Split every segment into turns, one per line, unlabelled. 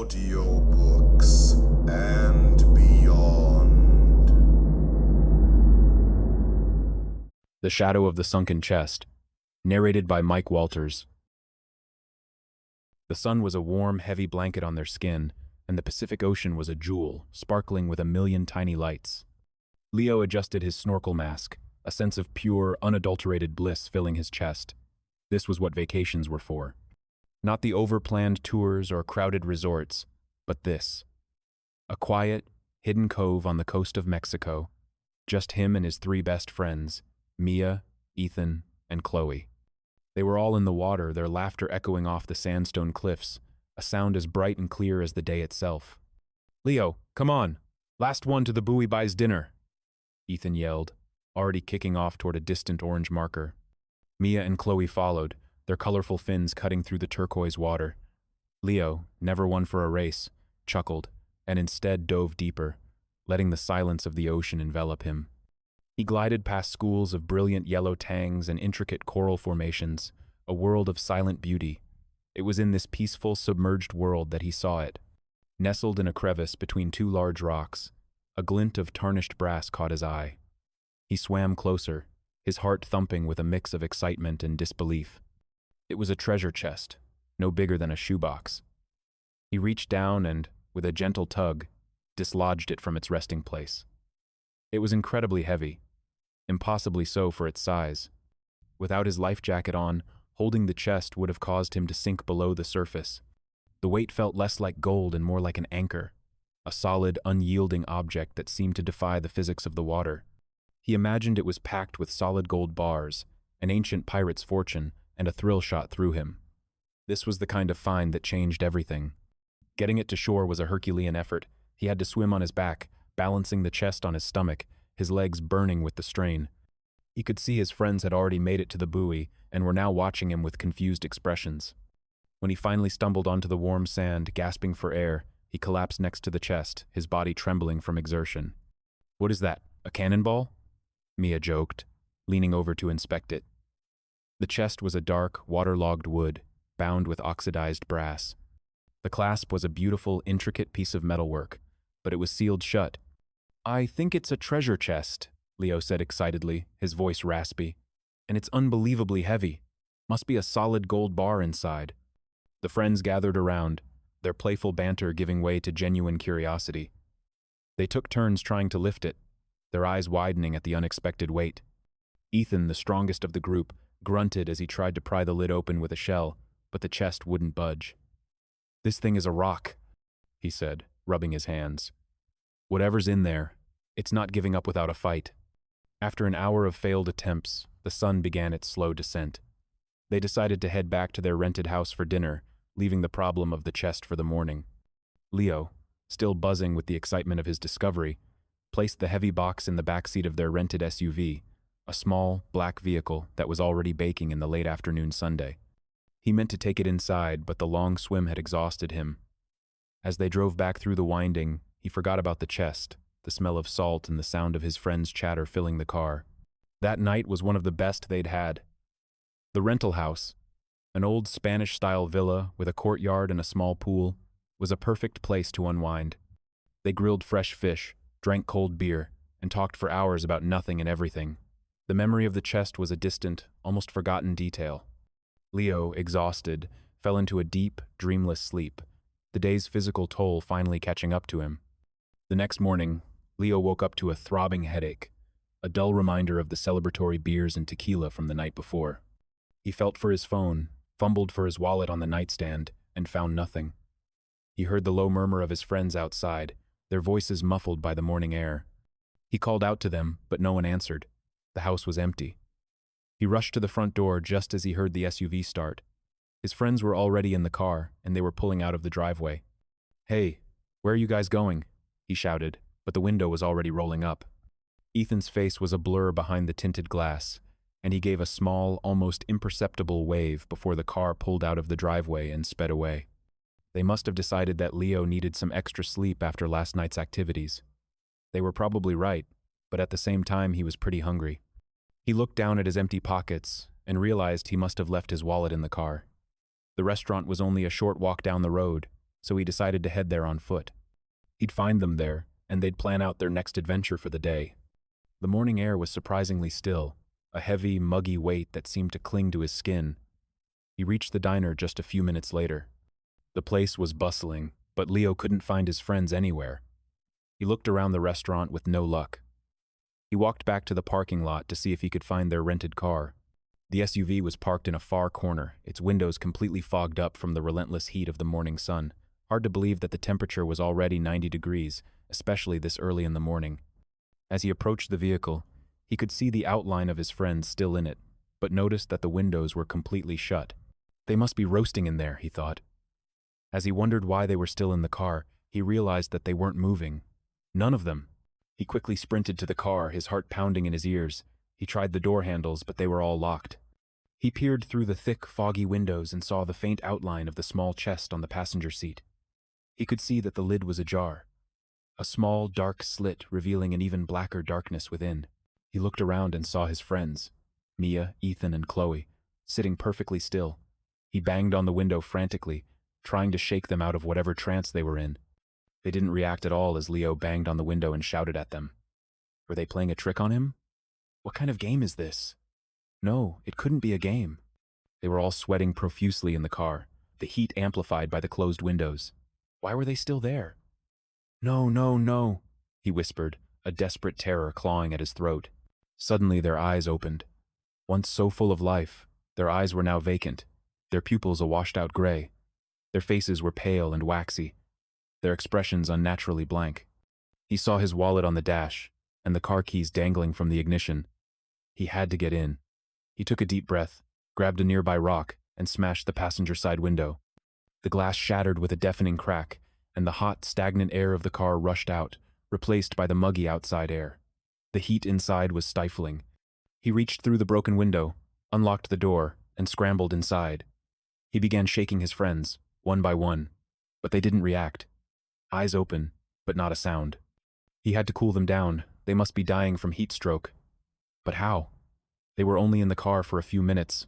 Audiobooks and beyond.
The Shadow of the Sunken Chest, narrated by Mike Walters. The sun was a warm, heavy blanket on their skin, and the Pacific Ocean was a jewel, sparkling with a million tiny lights. Leo adjusted his snorkel mask, a sense of pure, unadulterated bliss filling his chest. This was what vacations were for. Not the over-planned tours or crowded resorts, but this. A quiet, hidden cove on the coast of Mexico. Just him and his three best friends, Mia, Ethan, and Chloe. They were all in the water, their laughter echoing off the sandstone cliffs, a sound as bright and clear as the day itself. "Leo, come on! Last one to the buoy buys dinner!" Ethan yelled, already kicking off toward a distant orange marker. Mia and Chloe followed, their colorful fins cutting through the turquoise water. Leo, never one for a race, chuckled, and instead dove deeper, letting the silence of the ocean envelop him. He glided past schools of brilliant yellow tangs and intricate coral formations, a world of silent beauty. It was in this peaceful, submerged world that he saw it. Nestled in a crevice between two large rocks, a glint of tarnished brass caught his eye. He swam closer, his heart thumping with a mix of excitement and disbelief. It was a treasure chest, no bigger than a shoebox. He reached down and, with a gentle tug, dislodged it from its resting place. It was incredibly heavy, impossibly so for its size. Without his life jacket on, holding the chest would have caused him to sink below the surface. The weight felt less like gold and more like an anchor, a solid, unyielding object that seemed to defy the physics of the water. He imagined it was packed with solid gold bars, an ancient pirate's fortune, and a thrill shot through him. This was the kind of find that changed everything. Getting it to shore was a Herculean effort. He had to swim on his back, balancing the chest on his stomach, his legs burning with the strain. He could see his friends had already made it to the buoy and were now watching him with confused expressions. When he finally stumbled onto the warm sand, gasping for air, he collapsed next to the chest, his body trembling from exertion. "What is that, a cannonball?" Mia joked, leaning over to inspect it. The chest was a dark, waterlogged wood, bound with oxidized brass. The clasp was a beautiful, intricate piece of metalwork, but it was sealed shut. "I think it's a treasure chest," Leo said excitedly, his voice raspy. "And it's unbelievably heavy. Must be a solid gold bar inside." The friends gathered around, their playful banter giving way to genuine curiosity. They took turns trying to lift it, their eyes widening at the unexpected weight. Ethan, the strongest of the group, grunted as he tried to pry the lid open with a shell, but the chest wouldn't budge. "This thing is a rock," he said, rubbing his hands. "Whatever's in there, it's not giving up without a fight." After an hour of failed attempts, the sun began its slow descent. They decided to head back to their rented house for dinner, leaving the problem of the chest for the morning. Leo, still buzzing with the excitement of his discovery, placed the heavy box in the backseat of their rented SUV, a small, black vehicle that was already baking in the late afternoon Sunday. He meant to take it inside, but the long swim had exhausted him. As they drove back through the winding, he forgot about the chest, the smell of salt and the sound of his friends' chatter filling the car. That night was one of the best they'd had. The rental house, an old Spanish-style villa with a courtyard and a small pool, was a perfect place to unwind. They grilled fresh fish, drank cold beer, and talked for hours about nothing and everything. The memory of the chest was a distant, almost forgotten detail. Leo, exhausted, fell into a deep, dreamless sleep, the day's physical toll finally catching up to him. The next morning, Leo woke up to a throbbing headache, a dull reminder of the celebratory beers and tequila from the night before. He felt for his phone, fumbled for his wallet on the nightstand, and found nothing. He heard the low murmur of his friends outside, their voices muffled by the morning air. He called out to them, but no one answered. The house was empty. He rushed to the front door just as he heard the SUV start. His friends were already in the car, and they were pulling out of the driveway. "Hey, where are you guys going?" he shouted, but the window was already rolling up. Ethan's face was a blur behind the tinted glass, and he gave a small, almost imperceptible wave before the car pulled out of the driveway and sped away. They must have decided that Leo needed some extra sleep after last night's activities. They were probably right, but at the same time he was pretty hungry. He looked down at his empty pockets and realized he must have left his wallet in the car. The restaurant was only a short walk down the road, so he decided to head there on foot. He'd find them there, and they'd plan out their next adventure for the day. The morning air was surprisingly still, a heavy, muggy weight that seemed to cling to his skin. He reached the diner just a few minutes later. The place was bustling, but Leo couldn't find his friends anywhere. He looked around the restaurant with no luck. He walked back to the parking lot to see if he could find their rented car. The SUV was parked in a far corner, its windows completely fogged up from the relentless heat of the morning sun. Hard to believe that the temperature was already 90 degrees, especially this early in the morning. As he approached the vehicle, he could see the outline of his friends still in it, but noticed that the windows were completely shut. They must be roasting in there, he thought. As he wondered why they were still in the car, he realized that they weren't moving. None of them. He quickly sprinted to the car, his heart pounding in his ears. He tried the door handles, but they were all locked. He peered through the thick, foggy windows and saw the faint outline of the small chest on the passenger seat. He could see that the lid was ajar, a small, dark slit revealing an even blacker darkness within. He looked around and saw his friends, Mia, Ethan, and Chloe, sitting perfectly still. He banged on the window frantically, trying to shake them out of whatever trance they were in. They didn't react at all as Leo banged on the window and shouted at them. Were they playing a trick on him? What kind of game is this? No, it couldn't be a game. They were all sweating profusely in the car, the heat amplified by the closed windows. Why were they still there? No, no, no, he whispered, a desperate terror clawing at his throat. Suddenly their eyes opened. Once so full of life, their eyes were now vacant, their pupils a washed-out gray. Their faces were pale and waxy, their expressions unnaturally blank. He saw his wallet on the dash, and the car keys dangling from the ignition. He had to get in. He took a deep breath, grabbed a nearby rock, and smashed the passenger side window. The glass shattered with a deafening crack, and the hot, stagnant air of the car rushed out, replaced by the muggy outside air. The heat inside was stifling. He reached through the broken window, unlocked the door, and scrambled inside. He began shaking his friends, one by one, but they didn't react. Eyes open, but not a sound. He had to cool them down. They must be dying from heat stroke. But how? They were only in the car for a few minutes.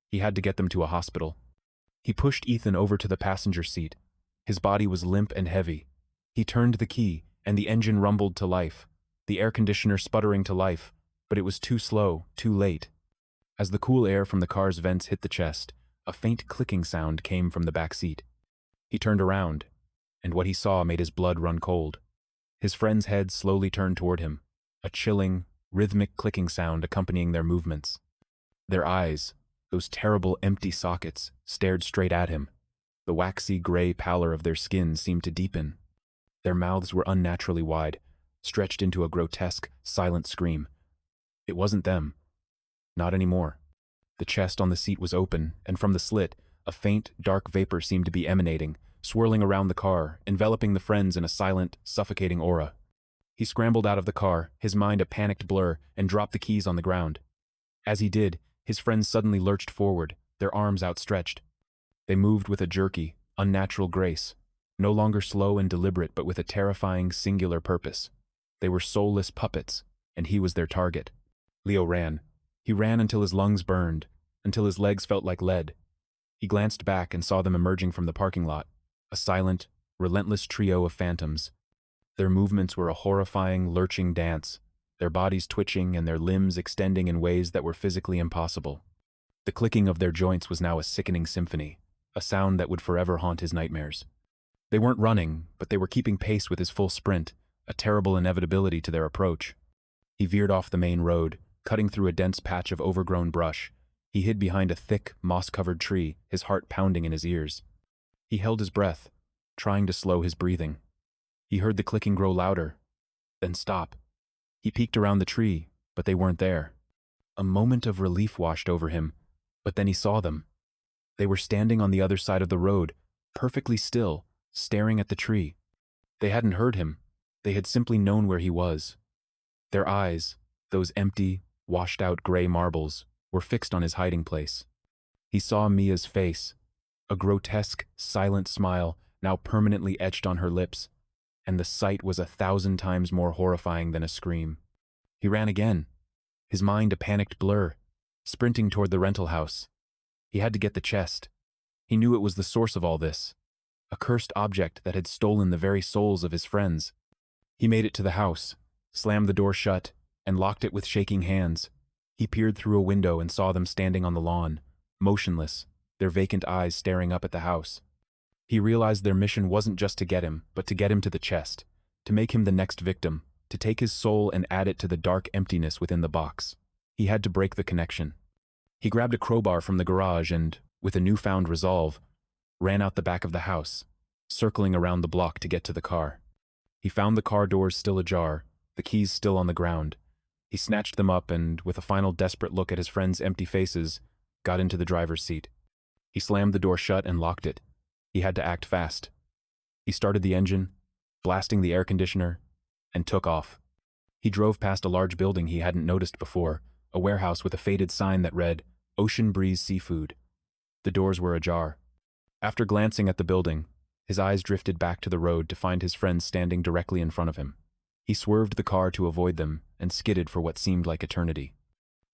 He had to get them to a hospital. He pushed Ethan over to the passenger seat. His body was limp and heavy. He turned the key, and the engine rumbled to life, the air conditioner sputtering to life, but it was too slow, too late. As the cool air from the car's vents hit the chest, a faint clicking sound came from the back seat. He turned around, and what he saw made his blood run cold. His friend's head slowly turned toward him, a chilling, rhythmic clicking sound accompanying their movements. Their eyes, those terrible empty sockets, stared straight at him. The waxy gray pallor of their skin seemed to deepen. Their mouths were unnaturally wide, stretched into a grotesque, silent scream. It wasn't them. Not anymore. The chest on the seat was open, and from the slit, a faint, dark vapor seemed to be emanating, swirling around the car, enveloping the friends in a silent, suffocating aura. He scrambled out of the car, his mind a panicked blur, and dropped the keys on the ground. As he did, his friends suddenly lurched forward, their arms outstretched. They moved with a jerky, unnatural grace, no longer slow and deliberate but with a terrifying, singular purpose. They were soulless puppets, and he was their target. Leo ran. He ran until his lungs burned, until his legs felt like lead. He glanced back and saw them emerging from the parking lot, a silent, relentless trio of phantoms. Their movements were a horrifying, lurching dance, their bodies twitching and their limbs extending in ways that were physically impossible. The clicking of their joints was now a sickening symphony, a sound that would forever haunt his nightmares. They weren't running, but they were keeping pace with his full sprint, a terrible inevitability to their approach. He veered off the main road, cutting through a dense patch of overgrown brush. He hid behind a thick, moss-covered tree, his heart pounding in his ears. He held his breath, trying to slow his breathing. He heard the clicking grow louder, then stop. He peeked around the tree, but they weren't there. A moment of relief washed over him, but then he saw them. They were standing on the other side of the road, perfectly still, staring at the tree. They hadn't heard him. They had simply known where he was. Their eyes, those empty, washed-out gray marbles, were fixed on his hiding place. He saw Mia's face, a grotesque, silent smile now permanently etched on her lips, and the sight was 1,000 times more horrifying than a scream. He ran again, his mind a panicked blur, sprinting toward the rental house. He had to get the chest. He knew it was the source of all this. a cursed object that had stolen the very souls of his friends. He made it to the house, slammed the door shut, and locked it with shaking hands. He peered through a window and saw them standing on the lawn, motionless, their vacant eyes staring up at the house. He realized their mission wasn't just to get him, but to get him to the chest, to make him the next victim, to take his soul and add it to the dark emptiness within the box. He had to break the connection. He grabbed a crowbar from the garage and, with a newfound resolve, ran out the back of the house, circling around the block to get to the car. He found the car doors still ajar, the keys still on the ground. He snatched them up and, with a final desperate look at his friends' empty faces, got into the driver's seat. He slammed the door shut and locked it. He had to act fast. He started the engine, blasting the air conditioner, and took off. He drove past a large building he hadn't noticed before, a warehouse with a faded sign that read, Ocean Breeze Seafood. The doors were ajar. After glancing at the building, his eyes drifted back to the road to find his friends standing directly in front of him. He swerved the car to avoid them and skidded for what seemed like eternity.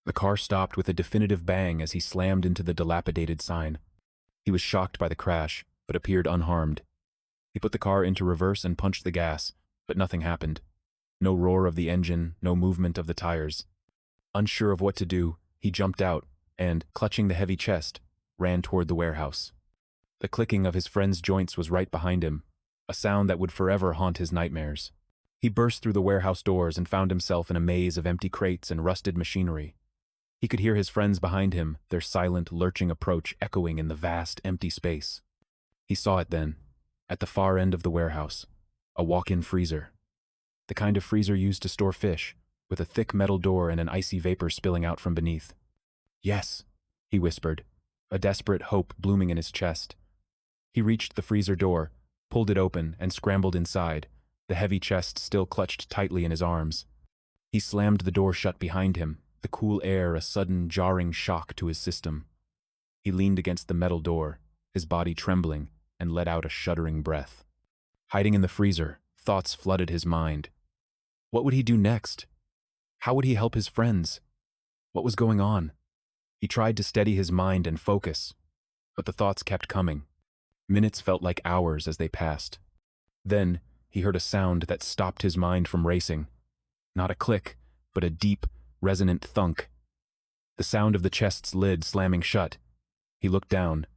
The car stopped with a definitive bang as he slammed into the dilapidated sign. He was shocked by the crash, but appeared unharmed. He put the car into reverse and punched the gas, but nothing happened. No roar of the engine, no movement of the tires. Unsure of what to do, he jumped out and, clutching the heavy chest, ran toward the warehouse. The clicking of his friend's joints was right behind him, a sound that would forever haunt his nightmares. He burst through the warehouse doors and found himself in a maze of empty crates and rusted machinery. He could hear his friends behind him, their silent, lurching approach echoing in the vast, empty space. He saw it then, at the far end of the warehouse, a walk-in freezer. The kind of freezer used to store fish, with a thick metal door and an icy vapor spilling out from beneath. Yes, he whispered, a desperate hope blooming in his chest. He reached the freezer door, pulled it open, and scrambled inside, the heavy chest still clutched tightly in his arms. He slammed the door shut behind him, the cool air a sudden, jarring shock to his system. He leaned against the metal door, his body trembling, and let out a shuddering breath. Hiding in the freezer, thoughts flooded his mind. What would he do next? How would he help his friends? What was going on? He tried to steady his mind and focus, but the thoughts kept coming. Minutes felt like hours as they passed. Then, he heard a sound that stopped his mind from racing. Not a click, but a deep, resonant thunk. The sound of the chest's lid slamming shut. He looked down.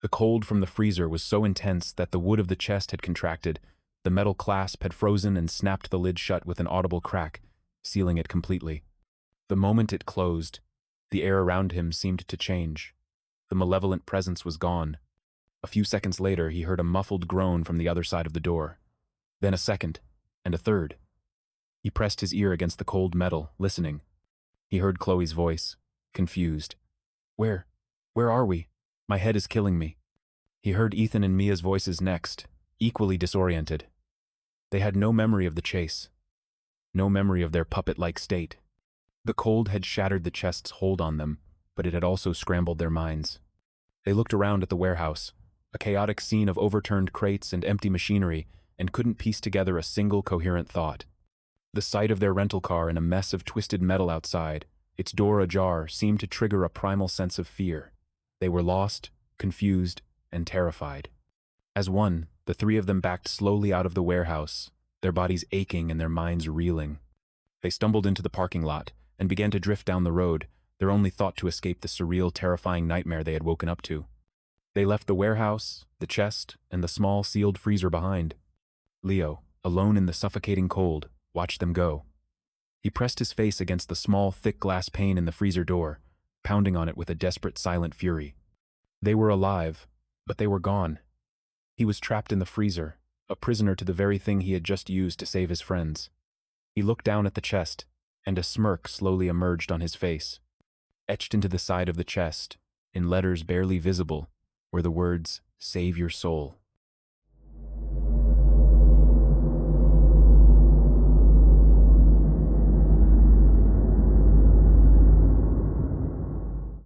The cold from the freezer was so intense that the wood of the chest had contracted, the metal clasp had frozen and snapped the lid shut with an audible crack, sealing it completely. The moment it closed, the air around him seemed to change. The malevolent presence was gone. A few seconds later, he heard a muffled groan from the other side of the door. Then a second, and a third. He pressed his ear against the cold metal, listening. He heard Chloe's voice, confused. Where are we? My head is killing me. He heard Ethan and Mia's voices next, equally disoriented. They had no memory of the chase. No memory of their puppet-like state. The cold had shattered the chest's hold on them, but it had also scrambled their minds. They looked around at the warehouse, a chaotic scene of overturned crates and empty machinery, and couldn't piece together a single coherent thought. The sight of their rental car in a mess of twisted metal outside, its door ajar, seemed to trigger a primal sense of fear. They were lost, confused, and terrified. As one, the three of them backed slowly out of the warehouse, their bodies aching and their minds reeling. They stumbled into the parking lot and began to drift down the road, their only thought to escape the surreal, terrifying nightmare they had woken up to. They left the warehouse, the chest, and the small, sealed freezer behind. Leo, alone in the suffocating cold, watched them go. He pressed his face against the small, thick glass pane in the freezer door, pounding on it with a desperate, silent fury. They were alive, but they were gone. He was trapped in the freezer, a prisoner to the very thing he had just used to save his friends. He looked down at the chest, and a smirk slowly emerged on his face. Etched into the side of the chest, in letters barely visible, were the words, "Save your soul."